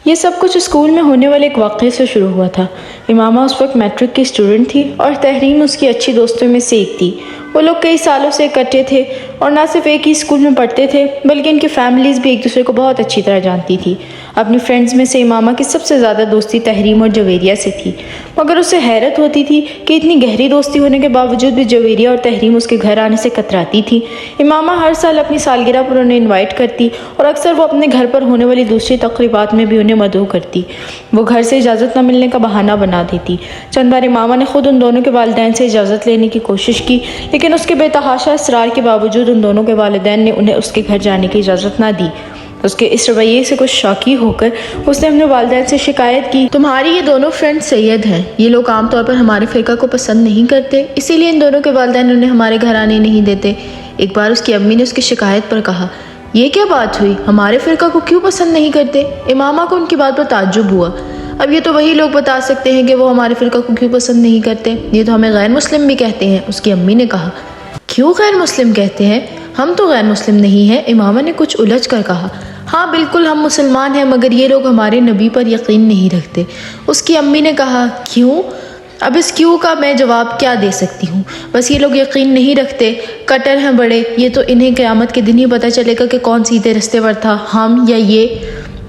یہ سب کچھ اسکول میں ہونے والے ایک واقعے سے شروع ہوا تھا۔ امامہ اس وقت میٹرک کی اسٹوڈنٹ تھی اور تحریم اس کی اچھی دوستوں میں سے ایک تھی۔ وہ لوگ کئی سالوں سے اکٹھے تھے اور نہ صرف ایک ہی اسکول میں پڑھتے تھے بلکہ ان کی فیملیز بھی ایک دوسرے کو بہت اچھی طرح جانتی تھی۔ اپنی فرینڈز میں سے امامہ کی سب سے زیادہ دوستی تحریم اور جویریہ سے تھی، مگر اسے حیرت ہوتی تھی کہ اتنی گہری دوستی ہونے کے باوجود بھی جویریہ اور تحریم اس کے گھر آنے سے کتراتی تھی۔ امامہ ہر سال اپنی سالگرہ پر انہیں انوائٹ کرتی اور اکثر وہ اپنے گھر پر ہونے والی دوسری تقریبات میں بھی انہیں مدعو کرتی۔ وہ گھر سے اجازت نہ ملنے کا بہانہ بنا دیتی۔ چند بار امامہ نے خود ان دونوں کے والدین سے اجازت لینے کی کوشش کی، لیکن اس کے بے تحاشا اصرار کے باوجود ان دونوں کے والدین نے انہیں اس کے گھر جانے کی اجازت نہ دی۔ اس کے اس رویے سے کچھ شاکی ہو کر اس نے اپنے والدین سے شکایت کی، تمہاری یہ دونوں فرینڈ سید ہیں، یہ لوگ عام طور پر ہمارے فرقہ کو پسند نہیں کرتے، اسی لیے ان دونوں کے والدین انہیں ہمارے گھر آنے نہیں دیتے۔ ایک بار اس کی امی نے اس کی شکایت پر کہا، یہ کیا بات ہوئی، ہمارے فرقہ کو کیوں پسند نہیں کرتے؟ امامہ کو ان کی بات پر تعجب ہوا۔ اب یہ تو وہی لوگ بتا سکتے ہیں کہ وہ ہمارے فرقہ کو کیوں پسند نہیں کرتے، یہ تو ہمیں غیر مسلم بھی کہتے ہیں۔ اس کی امی نے کہا، کیوں غیر مسلم کہتے ہیں؟ ہم تو غیر مسلم نہیں ہیں۔ امامہ نے کچھ الجھ کر کہا، ہاں بالکل ہم مسلمان ہیں، مگر یہ لوگ ہمارے نبی پر یقین نہیں رکھتے۔ اس کی امی نے کہا، کیوں؟ اب اس کیوں کا میں جواب کیا دے سکتی ہوں، بس یہ لوگ یقین نہیں رکھتے، کٹر ہیں بڑے، یہ تو انہیں قیامت کے دن ہی پتہ چلے گا کہ کون سیدھے رستے پر تھا، ہم یا یہ۔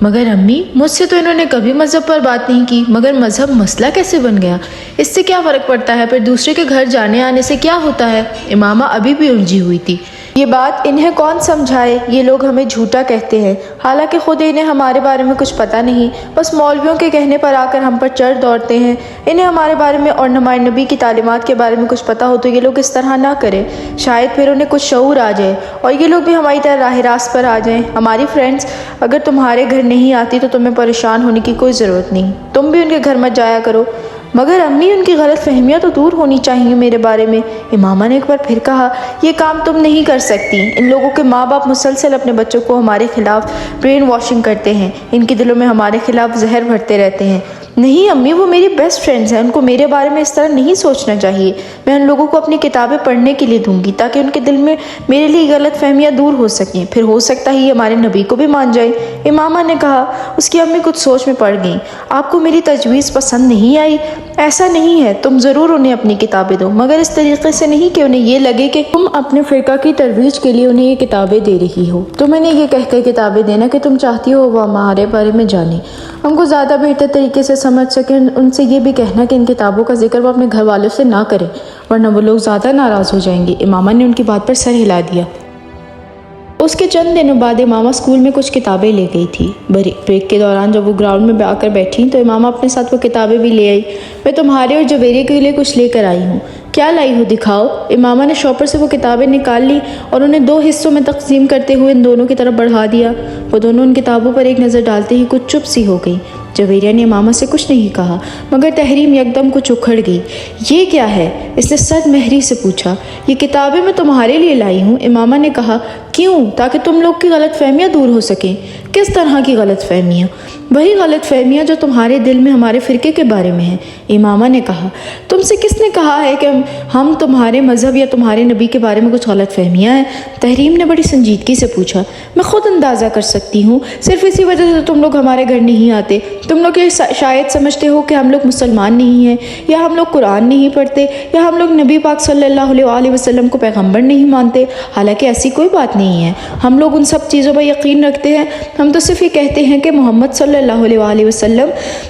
مگر امی، مجھ سے تو انہوں نے کبھی مذہب پر بات نہیں کی، مگر مذہب مسئلہ کیسے بن گیا؟ اس سے کیا فرق پڑتا ہے؟ پھر دوسرے کے گھر جانے آنے سے کیا ہوتا ہے؟ امامہ ابھی بھی الجھی ہوئی تھی۔ یہ بات انہیں کون سمجھائے، یہ لوگ ہمیں جھوٹا کہتے ہیں، حالانکہ خود انہیں ہمارے بارے میں کچھ پتہ نہیں، بس مولویوں کے کہنے پر آ کر ہم پر چڑھ دوڑتے ہیں۔ انہیں ہمارے بارے میں اور ہمارے نبی کی تعلیمات کے بارے میں کچھ پتہ ہو تو یہ لوگ اس طرح نہ کریں، شاید پھر انہیں کچھ شعور آ جائے اور یہ لوگ بھی ہماری طرح راہ راست پر آ جائیں۔ ہماری فرینڈز اگر تمہارے گھر نہیں آتی تو تمہیں پریشان ہونے کی کوئی ضرورت نہیں، تم بھی ان کے گھر مت جایا کرو۔ مگر امی، ان کی غلط فہمیاں تو دور ہونی چاہیے میرے بارے میں۔ امامہ نے ایک بار پھر کہا، یہ کام تم نہیں کر سکتی، ان لوگوں کے ماں باپ مسلسل اپنے بچوں کو ہمارے خلاف برین واشنگ کرتے ہیں، ان کے دلوں میں ہمارے خلاف زہر بھرتے رہتے ہیں۔ نہیں امی، وہ میری بیسٹ فرینڈز ہیں، ان کو میرے بارے میں اس طرح نہیں سوچنا چاہیے۔ میں ان لوگوں کو اپنی کتابیں پڑھنے کے لیے دوں گی تاکہ ان کے دل میں میرے لیے غلط فہمیاں دور ہو سکیں، پھر ہو سکتا ہے یہ ہمارے نبی کو بھی مان جائے۔ امامہ نے کہا۔ اس کی امی کچھ سوچ میں پڑ گئیں۔ آپ کو میری تجویز پسند نہیں آئی؟ ایسا نہیں ہے، تم ضرور انہیں اپنی کتابیں دو، مگر اس طریقے سے نہیں کہ انہیں یہ لگے کہ تم اپنے فرقہ کی ترویج کے لیے انہیں یہ کتابیں دے رہی ہو۔ تم انہیں یہ کہہ کر کتابیں دینا کہ تم چاہتی ہو وہ ہمارے بارے میں جانیں، ہم کو زیادہ بہتر طریقے سے سمجھ سکیں۔ ان سے یہ بھی کہنا کہ ان کتابوں کا ذکر وہ اپنے گھر والوں سے نہ کریں، ورنہ وہ لوگ زیادہ ناراض ہو جائیں گے۔ امامہ نے ان کی بات پر سر ہلا دیا۔ اس کے چند دنوں بعد امامہ اسکول میں کچھ کتابیں لے گئی تھی۔ بریک کے دوران جب وہ گراؤنڈ میں آ کر بیٹھی تو امامہ اپنے ساتھ وہ کتابیں بھی لے آئی۔ میں تمہارے اور جویریہ کے لیے کچھ لے کر آئی ہوں۔ کیا لائی ہو، دکھاؤ۔ امامہ نے شاپر سے وہ کتابیں نکال لی اور انہیں 2 حصوں میں تقسیم کرتے ہوئے ان دونوں کی طرف بڑھا دیا۔ وہ دونوں ان کتابوں پر ایک نظر ڈالتے ہی کچھ چپ سی ہو گئی۔ جویریہ نے امامہ سے کچھ نہیں کہا، مگر تحریم یکدم کچھ اکھڑ گئی۔ یہ کیا ہے؟ اس نے سد مہری سے پوچھا۔ یہ کتابیں میں تمہارے لیے لائی ہوں، امامہ نے کہا۔ کیوں؟ تاکہ تم لوگ کی غلط فہمیاں دور ہو سکیں۔ کس طرح کی غلط فہمیاں؟ وہی غلط فہمیاں جو تمہارے دل میں ہمارے فرقے کے بارے میں ہیں، امامہ نے کہا۔ تم سے کس نے کہا ہے کہ ہم تمہارے مذہب یا تمہارے نبی کے بارے میں کچھ غلط فہمیاں ہیں؟ تحریم نے بڑی سنجیدگی سے پوچھا۔ میں خود اندازہ کر سکتی ہوں، صرف اسی وجہ سے تم لوگ ہمارے گھر نہیں آتے۔ تم لوگ یہ شاید سمجھتے ہو کہ ہم لوگ مسلمان نہیں ہیں، یا ہم لوگ قرآن نہیں پڑھتے، یا ہم لوگ نبی پاک صلی اللہ علیہ وسلم کو پیغمبر نہیں مانتے، حالانکہ ایسی کوئی بات نہیں ہے۔ ہم لوگ ان سب چیزوں پر یقین رکھتے ہیں، ہم تو صرف یہ کہتے ہیں کہ محمد صلی اللہ علیہ وسلم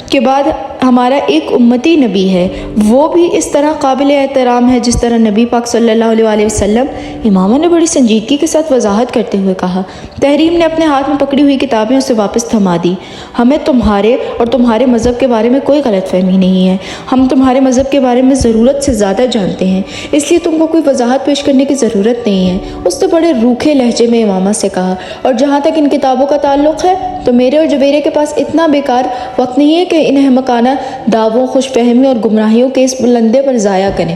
کے بعد ہمارا ایک امتی نبی ہے، وہ بھی اس طرح قابل احترام ہے جس طرح نبی پاک صلی اللہ علیہ وسلم۔ امامہ نے بڑی سنجیدگی کے ساتھ وضاحت کرتے ہوئے کہا۔ تحریم نے اپنے ہاتھ میں پکڑی ہوئی کتابیں اسے واپس تھما دی۔ ہمیں تمہارے اور تمہارے مذہب کے بارے میں کوئی غلط فہمی نہیں ہے، ہم تمہارے مذہب کے بارے میں ضرورت سے زیادہ جانتے ہیں، اس لیے تم کو کوئی وضاحت پیش کرنے کی ضرورت نہیں ہے۔ اس نے بڑے روکھے لہجے میں امامہ سے کہا، اور جہاں تک ان کتابوں کا تعلق ہے تو میرے اور جویریہ کے پاس اتنا بیکار وقت نہیں ہے کہ انہیں مکانہ دعووں، خوش فہمی اور گمراہیوں کے اس بلندے پر ضائع کریں۔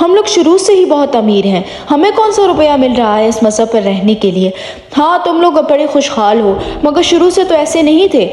ہم لوگ شروع سے ہی بہت امیر ہیں، ہمیں کون سا روپیہ مل رہا ہے اس مذہب پر رہنے کے لیے؟ ہاں تم لوگ بڑے خوشحال ہو، مگر شروع سے تو ایسے نہیں تھے۔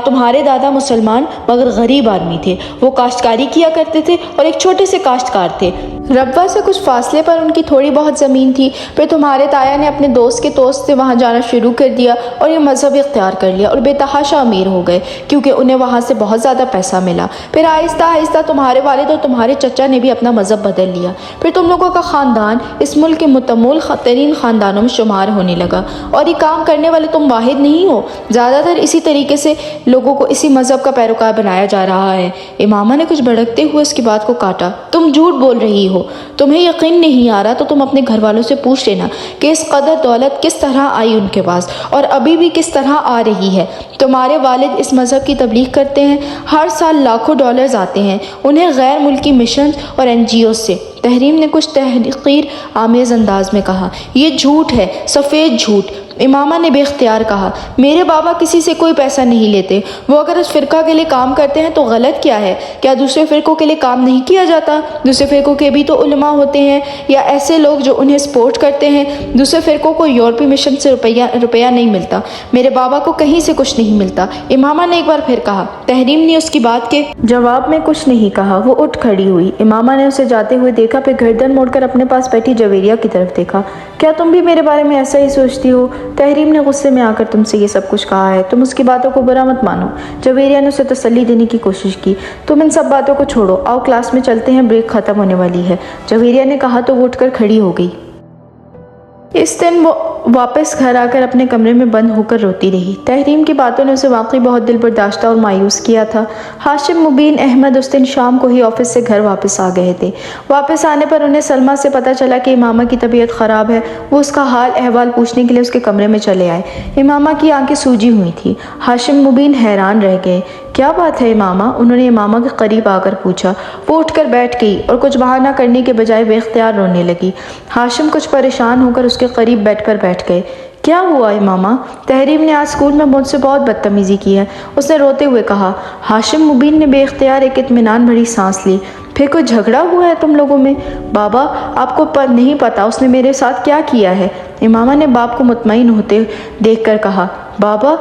تمہارے دادا مسلمان مگر غریب آدمی تھے، وہ کاشتکاری کیا کرتے تھے اور ایک چھوٹے سے کاشتکار تھے۔ ربوہ سے کچھ فاصلے پر ان کی تھوڑی بہت زمین تھی، پھر تمہارے تایا نے اپنے دوست کے دوست سے وہاں جانا شروع کر دیا اور یہ مذہب اختیار کر لیا اور بے تحاشا امیر ہو گئے کیونکہ انہیں وہاں سے بہت زیادہ پیسہ ملا۔ پھر آہستہ آہستہ تمہارے والد اور تمہارے چچا نے بھی اپنا مذہب بدل لیا، پھر تم لوگوں کا خاندان اس ملک کے متمول ترین خاندانوں میں شمار ہونے لگا، اور یہ کام کرنے والے تم واحد نہیں ہو، زیادہ تر اسی طریقے سے لوگوں کو اسی مذہب کا پیروکار بنایا جا رہا ہے۔ امامہ نے کچھ بھڑکتے ہوئے اس کی بات کو کاٹا۔ تم جھوٹ بول رہی ہو، تمہیں یقین نہیں آ رہا تو تم اپنے گھر والوں سے پوچھ لینا کہ اس قدر دولت کس طرح آئی ان کے پاس اور ابھی بھی کس طرح آ رہی ہے۔ تمہارے والد اس مذہب کی تبلیغ کرتے ہیں، ہر سال لاکھوں ڈالرز آتے ہیں انہیں غیر ملکی مشنز اور NGOs سے۔ تحریم نے کچھ تحقیر آمیز انداز میں کہا، یہ جھوٹ ہے، سفید جھوٹ۔ امامہ نے بے اختیار کہا، میرے بابا کسی سے کوئی پیسہ نہیں لیتے، وہ اگر اس فرقہ کے لیے کام کرتے ہیں تو غلط کیا ہے؟ کیا دوسرے فرقوں کے لیے کام نہیں کیا جاتا؟ دوسرے فرقوں کے بھی تو علماء ہوتے ہیں یا ایسے لوگ جو انہیں سپورٹ کرتے ہیں۔ دوسرے فرقوں کو یورپی مشن سے روپیہ نہیں ملتا، میرے بابا کو کہیں سے کچھ نہیں ملتا، امامہ نے ایک بار پھر کہا۔ تحریم نے اس کی بات کے جواب میں کچھ نہیں کہا، وہ اٹھ کھڑی ہوئی۔ امامہ نے اسے جاتے ہوئے دیکھا، پھر گردن موڑ کر اپنے پاس بیٹھی جویریہ کی طرف دیکھا۔ کیا تم بھی میرے بارے میں ایسا ہی سوچتی ہو؟ تحریم نے غصے میں آ کر تم سے یہ سب کچھ کہا ہے، تم اس کی باتوں کو برا مت مانو۔ جویریہ نے اسے تسلی دینے کی کوشش کی۔ تم ان سب باتوں کو چھوڑو، آؤ کلاس میں چلتے ہیں، بریک ختم ہونے والی ہے۔ جویریہ نے کہا تو وہ اٹھ کر کھڑی ہو گئی۔ اس دن وہ واپس گھر آ کر اپنے کمرے میں بند ہو کر روتی رہی۔ تحریم کی باتوں نے اسے واقعی بہت دل برداشتہ اور مایوس کیا تھا۔ ہاشم مبین احمد اس دن شام کو ہی آفس سے گھر واپس آ گئے تھے۔ واپس آنے پر انہیں سلمیٰ سے پتہ چلا کہ امامہ کی طبیعت خراب ہے۔ وہ اس کا حال احوال پوچھنے کے لیے اس کے کمرے میں چلے آئے۔ امامہ کی آنکھیں سوجی ہوئی تھیں۔ ہاشم مبین حیران رہ گئے۔ کیا بات ہے امامہ؟ انہوں نے امامہ کے قریب آ کر پوچھا۔ وہ اٹھ کر بیٹھ گئی اور کچھ بہانہ کرنے کے بجائے بے اختیار رونے لگی۔ ہاشم کچھ پریشان ہو کر اس کے قریب بیٹھ گئے۔ کیا ہوا امامہ؟ تحریم نے آج اسکول میں مجھ سے بہت بدتمیزی کی ہے، اس نے روتے ہوئے کہا۔ ہاشم مبین نے بے اختیار ایک اطمینان بھری سانس لی۔ پھر کوئی جھگڑا ہوا ہے تم لوگوں میں؟ بابا آپ کو نہیں پتا اس نے میرے ساتھ کیا کیا ہے؟ امامہ نے باپ کو مطمئن ہوتے دیکھ کر کہا۔ بابا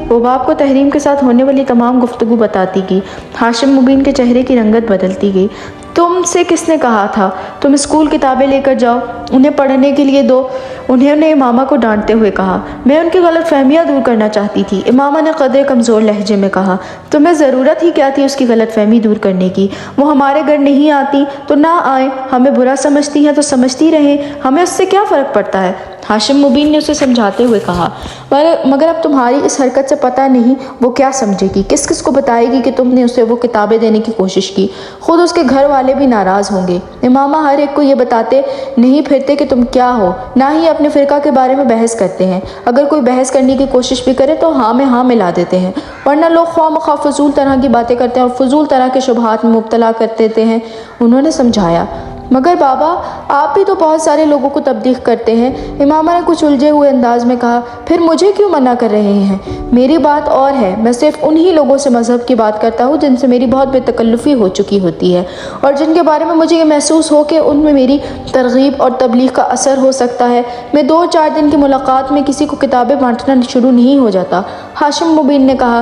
وہ باپ کو تحریم کے ساتھ ہونے والی تمام گفتگو بتاتی گئی۔ ہاشم مبین کے چہرے کی رنگت بدلتی گئی۔ تم سے کس نے کہا تھا؟ تم اسکول کتابیں لے کر جاؤ، انہیں پڑھنے کے لیے دو، انہوں نے امامہ کو ڈانٹتے ہوئے کہا۔ میں ان کی غلط فہمیاں دور کرنا چاہتی تھی، امامہ نے قدرے کمزور لہجے میں کہا۔ تمہیں ضرورت ہی کیا تھی اس کی غلط فہمی دور کرنے کی؟ وہ ہمارے گھر نہیں آتی تو نہ آئیں، ہمیں برا سمجھتی ہیں تو سمجھتی رہیں، ہمیں اس سے کیا فرق پڑتا ہے؟ ہاشم مبین نے اسے سمجھاتے ہوئے کہا۔ مگر اب تمہاری اس حرکت سے پتہ نہیں وہ کیا سمجھے گی، کس کس کو بتائے گی کہ تم نے اسے وہ کتابیں دینے کی کوشش کی؟ خود اس کے گھر والے بھی ناراض ہوں گے۔ امامہ ہر ایک کو یہ بتاتے نہیں پھرتے کہ تم کیا ہو، نہ ہی اپنے فرقہ کے بارے میں بحث کرتے ہیں۔ اگر کوئی بحث کرنے کی کوشش بھی کرے تو ہاں میں ہاں ملا دیتے ہیں، ورنہ لوگ خواہ مخواہ فضول طرح کی باتیں کرتے ہیں اور فضول طرح کے شبہات میں مبتلا کر دیتے ہیں، انہوں نے سمجھایا۔ مگر بابا آپ بھی تو بہت سارے لوگوں کو تبلیغ کرتے ہیں، امامہ نے کچھ الجھے ہوئے انداز میں کہا۔ پھر مجھے کیوں منع کر رہے ہیں؟ میری بات اور ہے، میں صرف انہی لوگوں سے مذہب کی بات کرتا ہوں جن سے میری بہت بے تکلفی ہو چکی ہوتی ہے اور جن کے بارے میں مجھے یہ محسوس ہو کہ ان میں میری ترغیب اور تبلیغ کا اثر ہو سکتا ہے۔ میں 2-4 دن کی ملاقات میں کسی کو کتابیں بانٹنا شروع نہیں ہو جاتا۔ ہاشم مبین نے کہا۔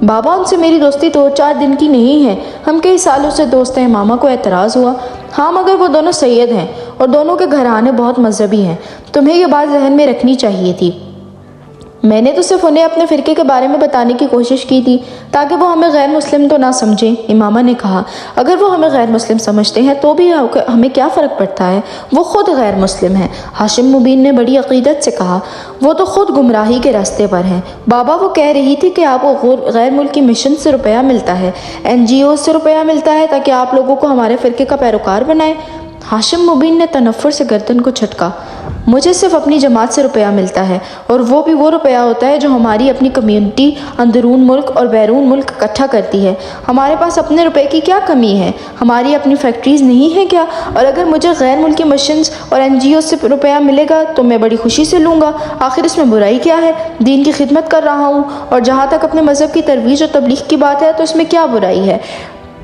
بابا ان سے میری دوستی 2-4 دن کی نہیں ہے، ہم کئی سالوں سے دوست ہیں۔ امامہ کو اعتراض ہوا۔ ہاں مگر وہ دونوں سید ہیں اور دونوں کے گھرانے بہت مذہبی ہیں، تمہیں یہ بات ذہن میں رکھنی چاہیے تھی۔ میں نے تو صرف انہیں اپنے فرقے کے بارے میں بتانے کی کوشش کی تھی تاکہ وہ ہمیں غیر مسلم تو نہ سمجھیں، امامہ نے کہا۔ اگر وہ ہمیں غیر مسلم سمجھتے ہیں تو بھی ہمیں کیا فرق پڑتا ہے؟ وہ خود غیر مسلم ہیں، ہاشم مبین نے بڑی عقیدت سے کہا۔ وہ تو خود گمراہی کے راستے پر ہیں۔ بابا وہ کہہ رہی تھی کہ آپ کو غیر ملکی مشن سے روپیہ ملتا ہے، NGOs سے روپیہ ملتا ہے تاکہ آپ لوگوں کو ہمارے فرقے کا پیروکار بنائیں۔ ہاشم مبین نے تنفر سے گردن کو جھٹکا۔ مجھے صرف اپنی جماعت سے روپیہ ملتا ہے، اور وہ بھی وہ روپیہ ہوتا ہے جو ہماری اپنی کمیونٹی اندرون ملک اور بیرون ملک اکٹھا کرتی ہے۔ ہمارے پاس اپنے روپے کی کیا کمی ہے؟ ہماری اپنی فیکٹریز نہیں ہیں کیا؟ اور اگر مجھے غیر ملکی مشنز اور NGOs سے روپیہ ملے گا تو میں بڑی خوشی سے لوں گا، آخر اس میں برائی کیا ہے؟ دین کی خدمت کر رہا ہوں، اور جہاں تک اپنے مذہب کی ترویج اور تبلیغ کی بات ہے تو اس میں کیا برائی ہے؟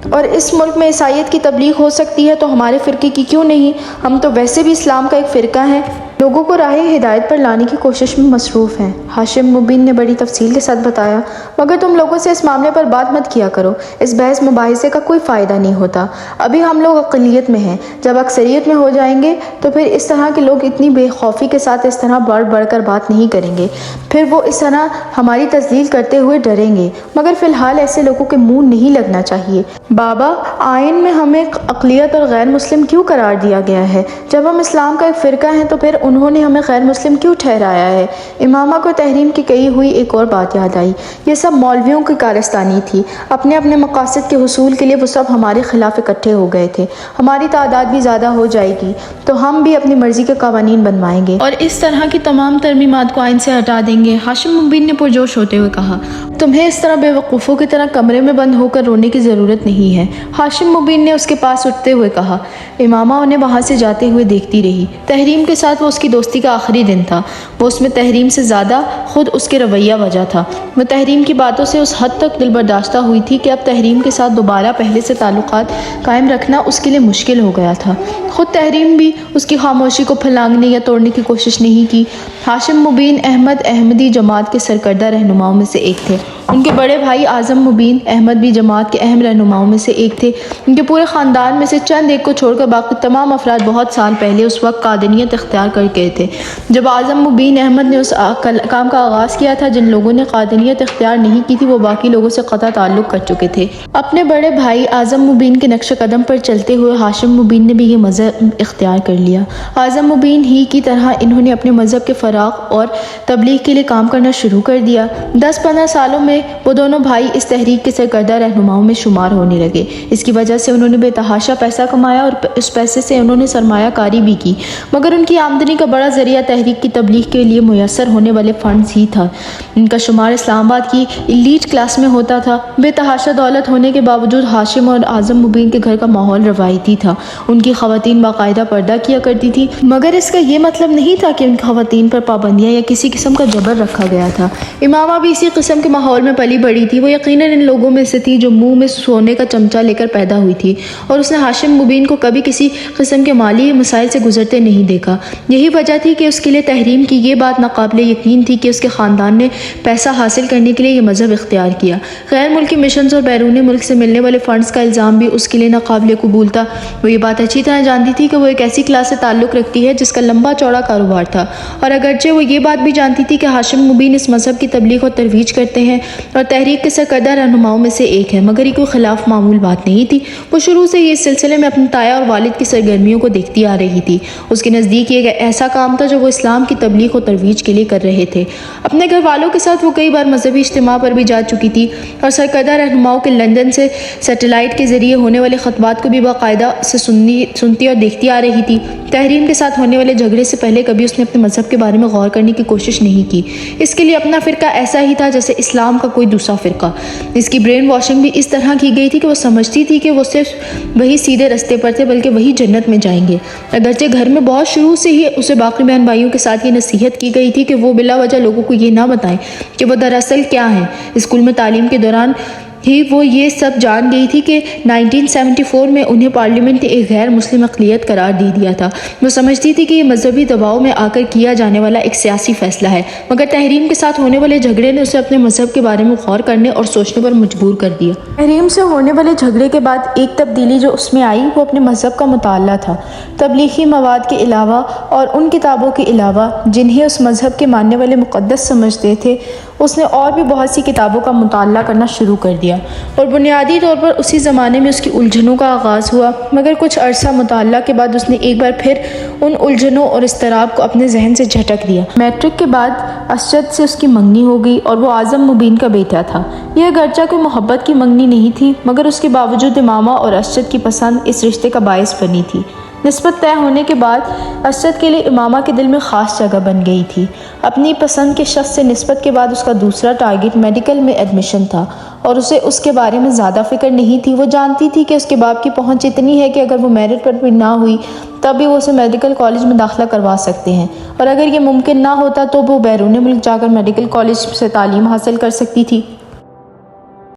اور اس ملک میں عیسائیت کی تبلیغ ہو سکتی ہے تو ہمارے فرقے کی کیوں نہیں؟ ہم تو ویسے بھی اسلام کا ایک فرقہ ہیں، لوگوں کو راہ ہدایت پر لانے کی کوشش میں مصروف ہیں۔ ہاشم مبین نے بڑی تفصیل کے ساتھ بتایا، مگر تم لوگوں سے اس معاملے پر بات مت کیا کرو، اس بحث مباحثے کا کوئی فائدہ نہیں ہوتا۔ ابھی ہم لوگ اقلیت میں ہیں، جب اکثریت میں ہو جائیں گے تو پھر اس طرح کے لوگ اتنی بے خوفی کے ساتھ اس طرح بڑھ بڑھ کر بات نہیں کریں گے، پھر وہ اس طرح ہماری تذلیل کرتے ہوئے ڈریں گے، مگر فی الحال ایسے لوگوں کے منہ نہیں لگنا چاہیے۔ بابا، آئین میں ہمیں اقلیت اور غیر مسلم کیوں قرار دیا گیا ہے؟ جب ہم اسلام کا ایک فرقہ ہیں تو پھر انہوں نے ہمیں غیر مسلم کیوں ٹھہرایا ہے؟ امامہ کو تحریم کی کہی ہوئی ایک اور بات یاد آئی، یہ سب مولویوں کی کارستانی تھی، اپنے اپنے مقاصد کے حصول کے لیے وہ سب ہمارے خلاف اکٹھے ہو گئے تھے، ہماری تعداد بھی زیادہ ہو جائے گی تو ہم بھی اپنی مرضی کے قوانین بنوائیں گے اور اس طرح کی تمام ترمیمات کو آئین سے ہٹا دیں گے۔ ہاشم مبین نے پرجوش ہوتے ہوئے کہا، تمہیں اس طرح بے وقوفوں کی طرح کمرے میں بند ہو کر رونے کی ضرورت نہیں ہے۔ ہاشم مبین نے اس کے پاس اٹھتے ہوئے کہا۔ امامہ انہیں وہاں سے جاتے ہوئے دیکھتی رہی۔ تحریم کے ساتھ وہ اس کی دوستی کا آخری دن تھا، وہ اس میں تحریم سے زیادہ خود اس کے رویہ وجہ تھا۔ وہ تحریم کی باتوں سے اس حد تک دل برداشتہ ہوئی تھی کہ اب تحریم کے ساتھ دوبارہ پہلے سے تعلقات قائم رکھنا اس کے لیے مشکل ہو گیا تھا۔ خود تحریم بھی اس کی خاموشی کو پھلانگنے یا توڑنے کی کوشش نہیں کی۔ ہاشم مبین احمد احمدی جماعت کے سرکردہ رہنماؤں میں سے ایک تھے۔ ان کے بڑے بھائی اعظم مبین احمد بھی جماعت کے اہم رہنماؤں میں سے ایک تھے۔ ان کے پورے خاندان میں سے چند ایک کو چھوڑ کر باقی تمام افراد بہت سال پہلے اس وقت قادنیت اختیار کر گئے تھے جب اعظم مبین احمد نے اس کام کا آغاز کیا تھا۔ جن لوگوں نے قادنیت اختیار نہیں کی تھی وہ باقی لوگوں سے قطع تعلق کر چکے تھے۔ اپنے بڑے بھائی اعظم مبین کے نقش قدم پر چلتے ہوئے ہاشم مبین نے بھی یہ مذہب اختیار کر لیا۔ اعظم مبین ہی کی طرح انہوں نے اپنے مذہب کے فراغ اور تبلیغ کے لیے کام کرنا شروع کر دیا۔ 10-15 سالوں میں وہ دونوں بھائی اس تحریک کے سرکردہ رہنماؤں میں شمار ہونے لگے۔ اس کی وجہ سے انہوں نے بے تحاشا پیسہ کمایا اور اس پیسے سے انہوں نے سرمایہ کاری بھی کی، مگر ان کی آمدنی کا بڑا ذریعہ تحریک کی تبلیغ کے لیے میسر ہونے والے فنڈز ہی تھا۔ ان کا شمار اسلام آباد کی ایلیٹ کلاس میں ہوتا تھا۔ بے تحاشا دولت ہونے کے باوجود ہاشم اور اعظم مبین کے گھر کا ماحول روایتی تھا۔ ان کی خواتین باقاعدہ پردہ کیا کرتی تھی، مگر اس کا یہ مطلب نہیں تھا کہ ان خواتین پر پابندیاں یا کسی قسم کا جبر رکھا گیا تھا۔ امامہ بھی اسی قسم کے ماحول میں پلی بڑھی تھی۔ وہ یقیناً ان لوگوں میں سے تھی جو منہ میں سونے کا چمچہ لے کر پیدا ہوئی تھی، اور اس نے ہاشم مبین کو کبھی کسی قسم کے مالی مسائل سے گزرتے نہیں دیکھا۔ یہی وجہ تھی کہ اس کے لیے تحریم کی یہ بات ناقابل یقین تھی کہ اس کے خاندان نے پیسہ حاصل کرنے کے لیے یہ مذہب اختیار کیا۔ غیر ملکی مشنز اور بیرون ملک سے ملنے والے فنڈز کا الزام بھی اس کے لیے ناقابل قبول تھا۔ وہ یہ بات اچھی طرح جانتی تھی کہ وہ ایک ایسی کلاس سے تعلق رکھتی ہے جس کا لمبا چوڑا کاروبار تھا، اور اگرچہ وہ یہ بات بھی جانتی تھی کہ ہاشم مبین اس مذہب کی تبلیغ اور ترویج کرتے ہیں اور تحریک کے سرکردہ رہنماؤں میں سے ایک ہے، مگر یہ کوئی خلاف معمول بات نہیں تھی۔ وہ شروع سے ہی اس سلسلے میں اپنے تایا اور والد کی سرگرمیوں کو دیکھتی آ رہی تھی۔ اس کے نزدیک یہ ایسا کام تھا جو وہ اسلام کی تبلیغ و ترویج کے لیے کر رہے تھے۔ اپنے گھر والوں کے ساتھ وہ کئی بار مذہبی اجتماع پر بھی جا چکی تھی، اور سرکردہ رہنماؤں کے لندن سے سیٹلائٹ کے ذریعے ہونے والے خطبات کو بھی باقاعدہ سے سنتی اور دیکھتی آ رہی تھی۔ تحریم کے ساتھ ہونے والے جھگڑے سے پہلے کبھی اس نے اپنے مذہب کے بارے میں غور کرنے کی کوشش نہیں کی۔ اس کے لیے اپنا فرقہ ایسا ہی تھا جیسے اسلام کا کوئی دوسرا فرقہ۔ اس کی برین واشنگ بھی اس طرح کی گئی تھی کہ وہ سمجھتی تھی کہ وہ صرف وہی سیدھے رستے پر تھے، بلکہ وہی جنت میں جائیں گے۔ اگرچہ گھر میں بہت شروع سے ہی اسے باقی بہن بھائیوں کے ساتھ یہ نصیحت کی گئی تھی کہ وہ بلا وجہ لوگوں کو یہ نہ بتائیں کہ وہ دراصل کیا ہیں۔ اسکول میں تعلیم کے دوران ہی وہ یہ سب جان گئی تھی کہ 1974 میں انہیں پارلیمنٹ نے ایک غیر مسلم اقلیت قرار دے دیا تھا۔ وہ سمجھتی تھی کہ یہ مذہبی دباؤ میں آ کر کیا جانے والا ایک سیاسی فیصلہ ہے، مگر تحریم کے ساتھ ہونے والے جھگڑے نے اسے اپنے مذہب کے بارے میں غور کرنے اور سوچنے پر مجبور کر دیا۔ تحریم سے ہونے والے جھگڑے کے بعد ایک تبدیلی جو اس میں آئی وہ اپنے مذہب کا مطالعہ تھا۔ تبلیغی مواد کے علاوہ اور ان کتابوں کے علاوہ جنہیں اس مذہب کے ماننے والے مقدس سمجھتے تھے، اس نے اور بھی بہت سی کتابوں کا مطالعہ کرنا شروع کر دیا، اور بنیادی طور پر اسی زمانے میں اس کی الجھنوں کا آغاز ہوا۔ مگر کچھ عرصہ مطالعہ کے بعد اس نے ایک بار پھر ان الجھنوں اور اضطراب کو اپنے ذہن سے جھٹک دیا۔ میٹرک کے بعد اسجد سے اس کی منگنی ہو گئی، اور وہ اعظم مبین کا بیٹا تھا۔ یہ اگرچہ کوئی محبت کی منگنی نہیں تھی، مگر اس کے باوجود امامہ اور اسجد کی پسند اس رشتے کا باعث بنی تھی۔ نسبت طے ہونے کے بعد اسجد کے لیے امامہ کے دل میں خاص جگہ بن گئی تھی۔ اپنی پسند کے شخص سے نسبت کے بعد اس کا دوسرا ٹارگٹ میڈیکل میں ایڈمیشن تھا، اور اسے اس کے بارے میں زیادہ فکر نہیں تھی۔ وہ جانتی تھی کہ اس کے باپ کی پہنچ اتنی ہے کہ اگر وہ میرٹ پر بھی نہ ہوئی تب بھی وہ اسے میڈیکل کالج میں داخلہ کروا سکتے ہیں، اور اگر یہ ممکن نہ ہوتا تو وہ بیرون ملک جا کر میڈیکل کالج سے تعلیم حاصل کر سکتی تھی۔